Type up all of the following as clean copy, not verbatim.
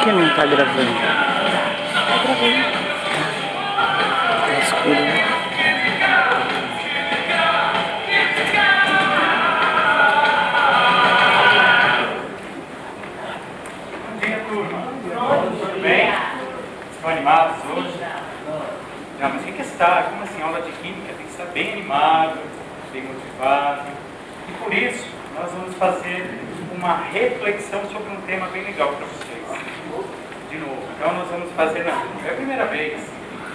que não tá gravando? Tá gravando. Tá escuro, né? Bom dia, turma. Tudo bem? Estão animados hoje? Não, mas tem que estar, como assim, aula de química tem que estar bem animado, bem motivado. E por isso, nós vamos fazer uma reflexão sobre um tema bem legal para vocês. De novo, então nós vamos fazer, não é a primeira vez,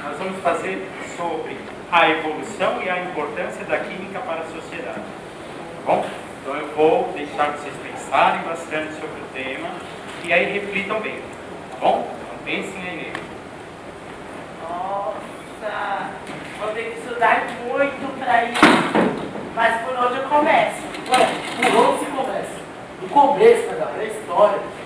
nós vamos fazer sobre a evolução e a importância da química para a sociedade. Tá bom? Então eu vou deixar vocês pensarem bastante sobre o tema e aí reflitam bem, tá bom? Então pensem aí nele. Nossa, vou ter que estudar muito para isso. Mas por onde eu começo? Ué, por onde se começa? Do começo, né, da pré-história.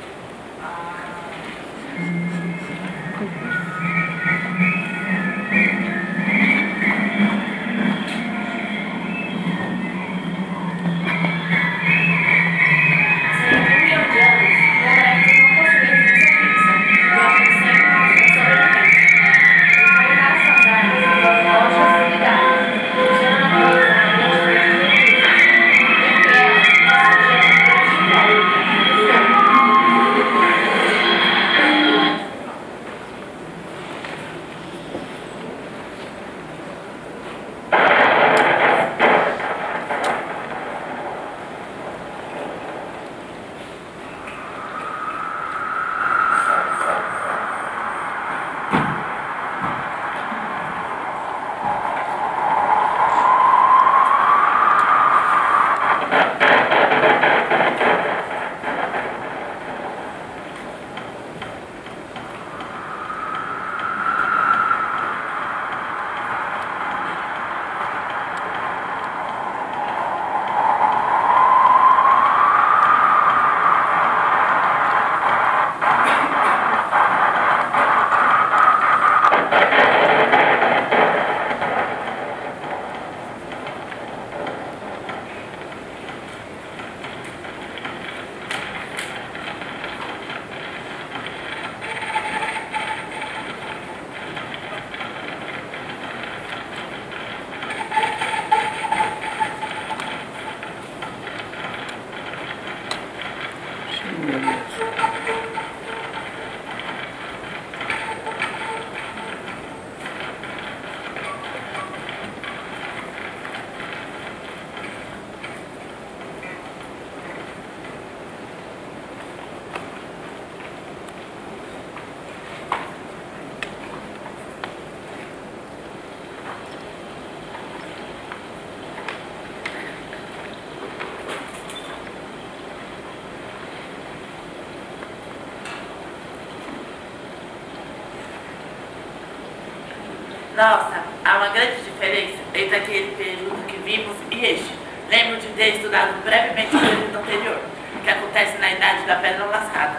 Nossa, há uma grande diferença entre aquele período que vimos e este. Lembro de ter estudado brevemente o período anterior, que acontece na Idade da Pedra Lascada.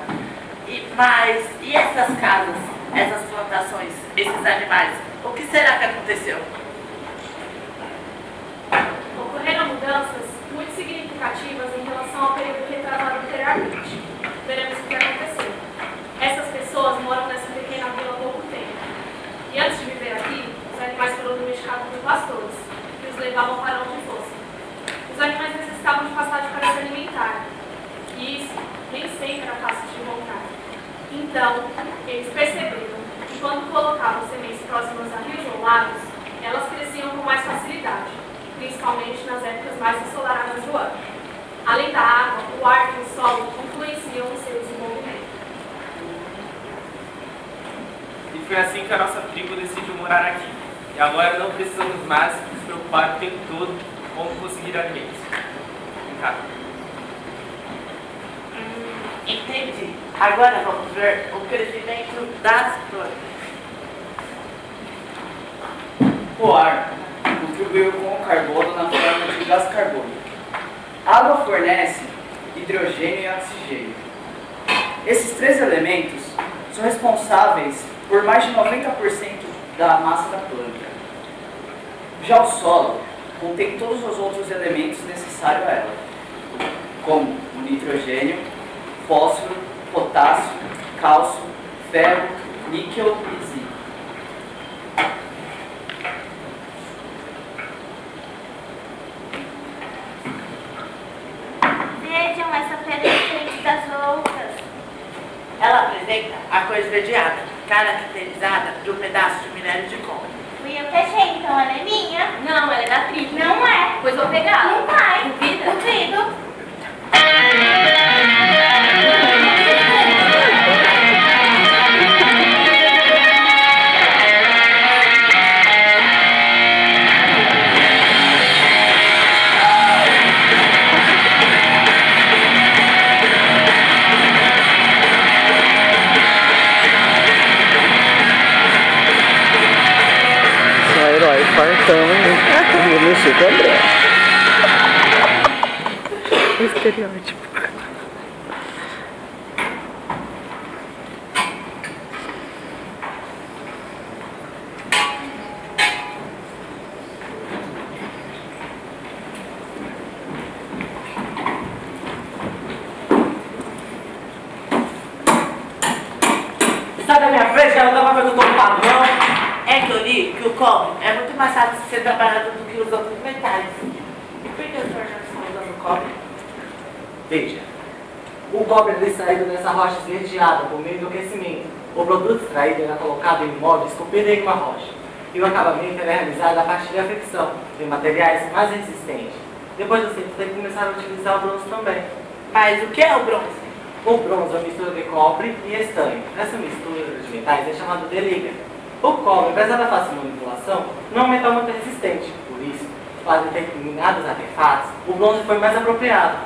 E essas casas, essas plantações, esses animais, o que será que aconteceu? Ocorreram mudanças muito significativas em relação ao período retratado anteriormente. Veremos o que aconteceu. Essas pessoas moram nessa pequena vila há pouco tempo. E antes de viver aqui, os animais foram domesticados por pastores, que os levavam para onde fossem. Os animais necessitavam de pastagem para se alimentar. E isso nem sempre era fácil de encontrar. Então, eles perceberam que quando colocavam sementes próximas a rios ou lagos, elas cresciam com mais facilidade, principalmente nas épocas mais ensolaradas do ano. Além da água, o ar e o solo influenciam no seu desenvolvimento. E foi assim que a nossa tribo decidiu morar aqui. E agora não precisamos mais nos preocupar o tempo todo com como conseguir alimentos. Vem cá. Entendi. Agora vamos ver o crescimento das plantas. O ar contribuiu com o carbono na forma de gás carbônico. A água fornece hidrogênio e oxigênio. Esses três elementos são responsáveis por mais de 90% da massa da planta. Já o solo contém todos os outros elementos necessários a ela, como o nitrogênio, fósforo, potássio, cálcio ferro, níquel e zinco. Vejam essa pedra diferente das outras. Ela apresenta a cor esverdeada, caracterizada de um pedaço de minério de cobre. Fui eu que achei, então ela é minha. Não, ela é da tribo. Não é. Pois vou pegar. Não vai. Duvida? Duvido. Só herói fartão, hein? Vou mexer com o André. O estereótipo. Sai da minha frente, cara, não dá pra ver que eu tô ocupado, não. É que eu li que o cobre é muito mais fácil de ser trabalhado do que os outros metais. E por que o senhor já está usando cobre? Veja, o cobre é extraído dessa rocha esverdeada por meio do aquecimento. O produto extraído era colocado em molde esculpido em uma rocha. E o acabamento era realizado a partir da fricção de materiais mais resistentes. Depois do tempo, tem que começar a utilizar o bronze também. Mas o que é o bronze? O bronze é uma mistura de cobre e estanho. Essa mistura de metais é chamada de liga. O cobre, apesar da fácil manipulação, não é um metal muito resistente. Por isso, para determinados artefatos, o bronze foi mais apropriado.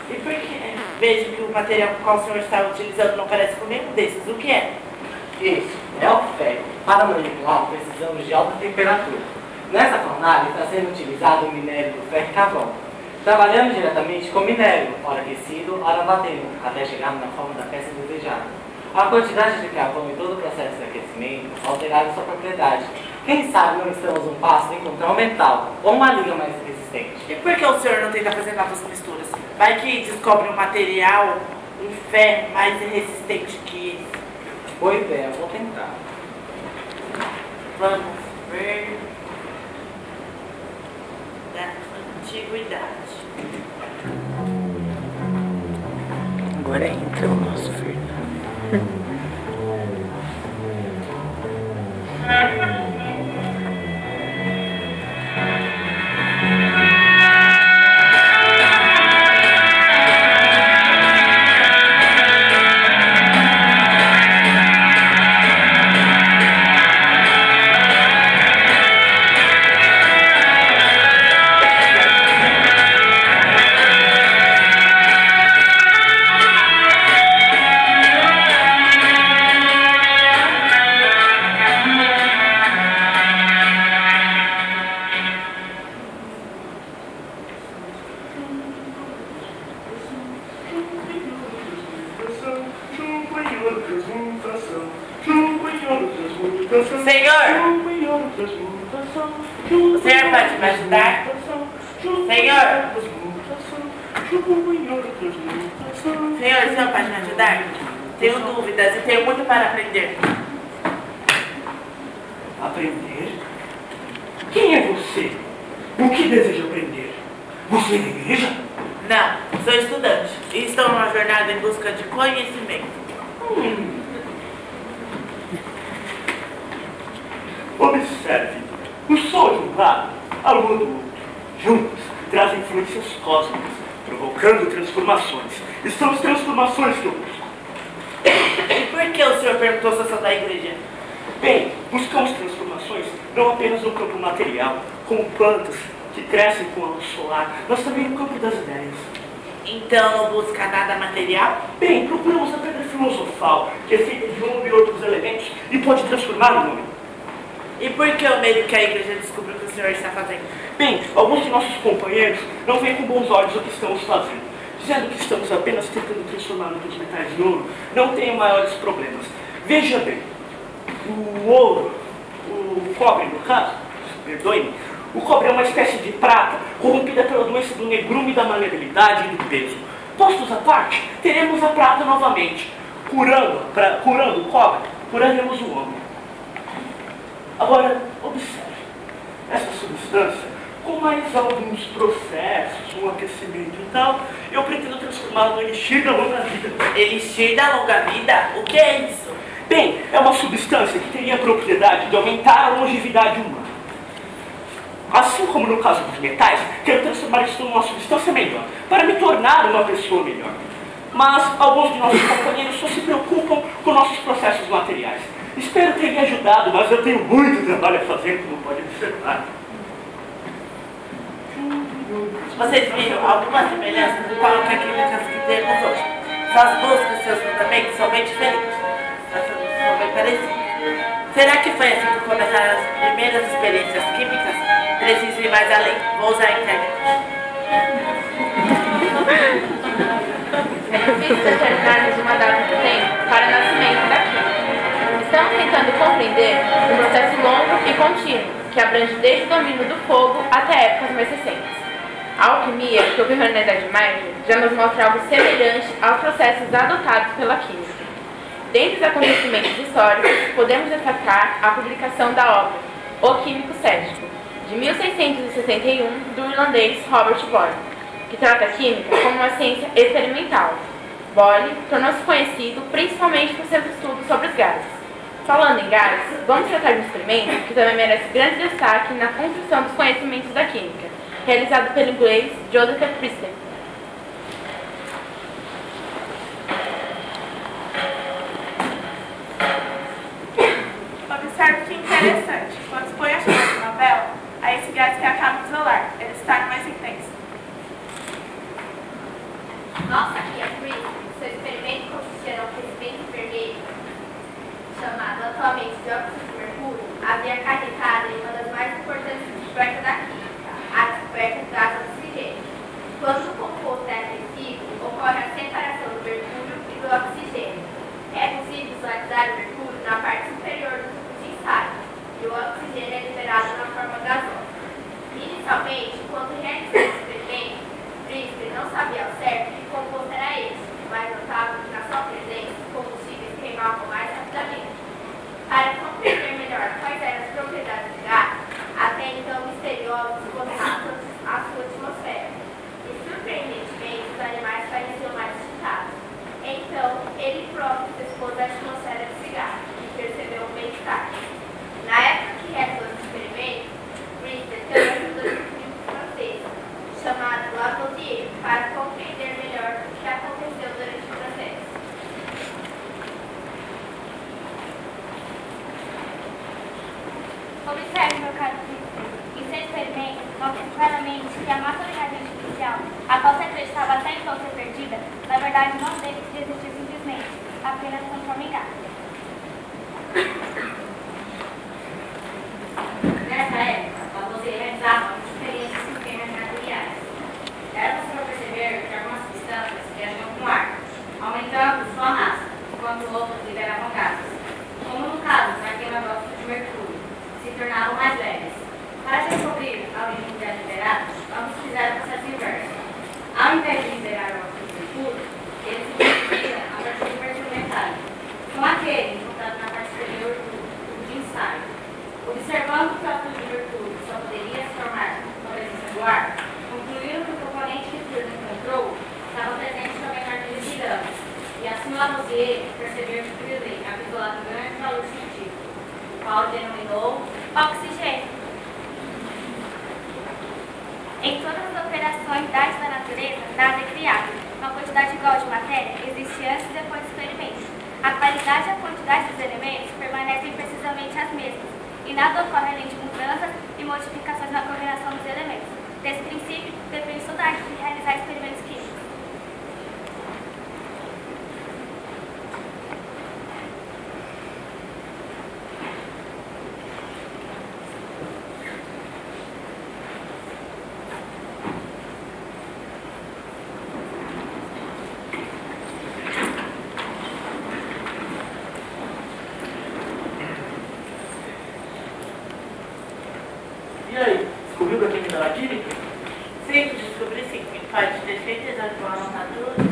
E por que vejo que o material qual o senhor está utilizando não parece com nenhum desses? O que é? Isso é o ferro. Para manipular, precisamos de alta temperatura. Nessa fornalha está sendo utilizado o minério do ferro e carvão. Trabalhamos diretamente com minério, ora aquecido, ora batendo, até chegarmos na forma da peça desejada. A quantidade de carvão e todo o processo de aquecimento alteraram sua propriedade. Quem sabe não estamos um passo de encontrar um metal ou uma liga mais resistente. E por que o senhor não tenta fazer novas misturas? Vai que descobre um material, um ferro mais resistente que esse. Boa ideia, vou tentar. Vamos ver. Da antiguidade. Agora entra o nosso Fernando. Senhor! O senhor pode me ajudar? Senhor! Senhor, o senhor pode me ajudar? Tenho dúvidas e tenho muito para aprender. Aprender? Quem é você? O que deseja aprender? Você é da igreja? Não, sou estudante e estou numa jornada em busca de conhecimento. Observe, o sol de um lado, a lua do outro, juntos, trazem influências cósmicas, provocando transformações. E são as transformações que eu busco. E por que o senhor perguntou se eu sou da igreja? Bem, buscamos transformações não apenas no campo material, como plantas que crescem com a luz solar, mas também no campo das ideias. Então não busca nada material? Bem, procuramos a pedra filosofal, que é feita de um e outros elementos e pode transformar o homem. E por que o medo que a igreja descubra o que o senhor está fazendo? Bem, alguns de nossos companheiros não veem com bons olhos o que estamos fazendo, dizendo que estamos apenas tentando transformar outros metais em ouro. Não tenho maiores problemas. Veja bem, o ouro, o cobre no caso, perdoe-me, O cobre é uma espécie de prata corrompida pela doença do negrume, da maleabilidade e do peso. Postos à parte, teremos a prata novamente. Curando o cobre, curaremos o homem. Agora, observe. Essa substância, com mais alguns processos, um aquecimento e tal, eu pretendo transformá-la no elixir da longa vida. Elixir da longa vida? O que é isso? Bem, é uma substância que teria a propriedade de aumentar a longevidade humana. Assim como no caso dos metais, quero transformar isso numa substância melhor, para me tornar uma pessoa melhor. Mas alguns de nossos companheiros só se preocupam com nossos processos materiais. Espero ter lhe ajudado, mas eu tenho muito trabalho a fazer, como pode observar. Vocês viram algumas semelhanças com a químicas que temos hoje. Suas buscas e seus fundamentos são bem diferentes. São bem parecidos. Será que foi assim que começaram as primeiras experiências químicas? Preciso ir mais além. Vou usar a internet. É difícil determinarmos uma data do tempo para o nascimento da química. Estamos tentando compreender um processo longo e contínuo, que abrange desde o domínio do fogo até épocas mais recentes. A alquimia, que ocorreu na Idade Média, já nos mostra algo semelhante aos processos adotados pela química. Dentre os acontecimentos históricos, podemos destacar a publicação da obra O Químico Cético, de 1661, do irlandês Robert Boyle, que trata a química como uma ciência experimental. Boyle tornou-se conhecido principalmente por seus estudos sobre os gases. Falando em gases, vamos tratar de um experimento que também merece grande destaque na construção dos conhecimentos da química, realizado pelo inglês Joseph Priestley. Observe que interessante. Quando se põe a chama de uma vela, a esse gás que acaba de isolar, ele se torna mais intenso. Nossa, aqui é Priestley. Seu experimento consistia num aquecimento vermelho, chamado atualmente de óxido de mercúrio, havia acarretado em uma das mais importantes descobertas da química, a descoberta do gás oxigênio. Quando o composto é aquecido, ocorre a separação do mercúrio e do oxigênio. É possível visualizar o mercúrio na parte superior do tubo de ensaio, e o oxigênio é liberado na forma gasosa. Inicialmente, quando realizou esse experimento, Priestley não sabia ao certo que composto era esse, mas notava que na sua presença os combustíveis queimavam mais rapidamente. Para compreender melhor quais eram as propriedades do gás, até então misteriosos gostavam a sua atmosfera, e surpreendentemente os animais pareciam mais excitados. Então, ele próprio se expôs à atmosfera desse gás e percebeu o bem-estar. Na época que realizou esse experimento, Priestley também ajudou um químico francês, chamado Lavoisier, para compreender melhor o que aconteceu durante o processo. Observe, meu caro Priestley. Em seu experimento, mostra claramente que a massa do reagente inicial, a qual se acreditava até então ser perdida, na verdade não deve existir simplesmente, apenas transforma em gás. Nessa época, Lavoisier realizava experiências com queimas materiais. Era possível perceber que algumas substâncias reagiam com ar, aumentando sua massa, enquanto outras liberavam gases. Como no caso da queima do óxido de mercúrio, se tornavam mais leves. Para descobrir a origem do gás liberado, vamos utilizar o processo inverso. Ao invés de liberar o óxido de mercúrio, ele se distribuía a partir do mercúrio metálico, com aquele encontrado na parte superior do tubo de ensaio. Observando que o óxido de mercúrio só poderia se formar com a presença do ar, concluíram que o componente que Priestley encontrou estava presente também na argila de Irã. E assim Lavoisier percebeu que Priestley havia isolado um grande valor científico, o qual denominou oxigênio. Em todas as operações da natureza, nada é criado. Uma quantidade igual de matéria existe antes e depois do experimento. A qualidade e a quantidade dos elementos permanecem precisamente as mesmas, e nada ocorre além de mudanças e modificações na combinação dos elementos. Desse princípio, depende toda a arte de realizar experimentos químicos. E aí, Pode ter certeza que vão anotar tudo.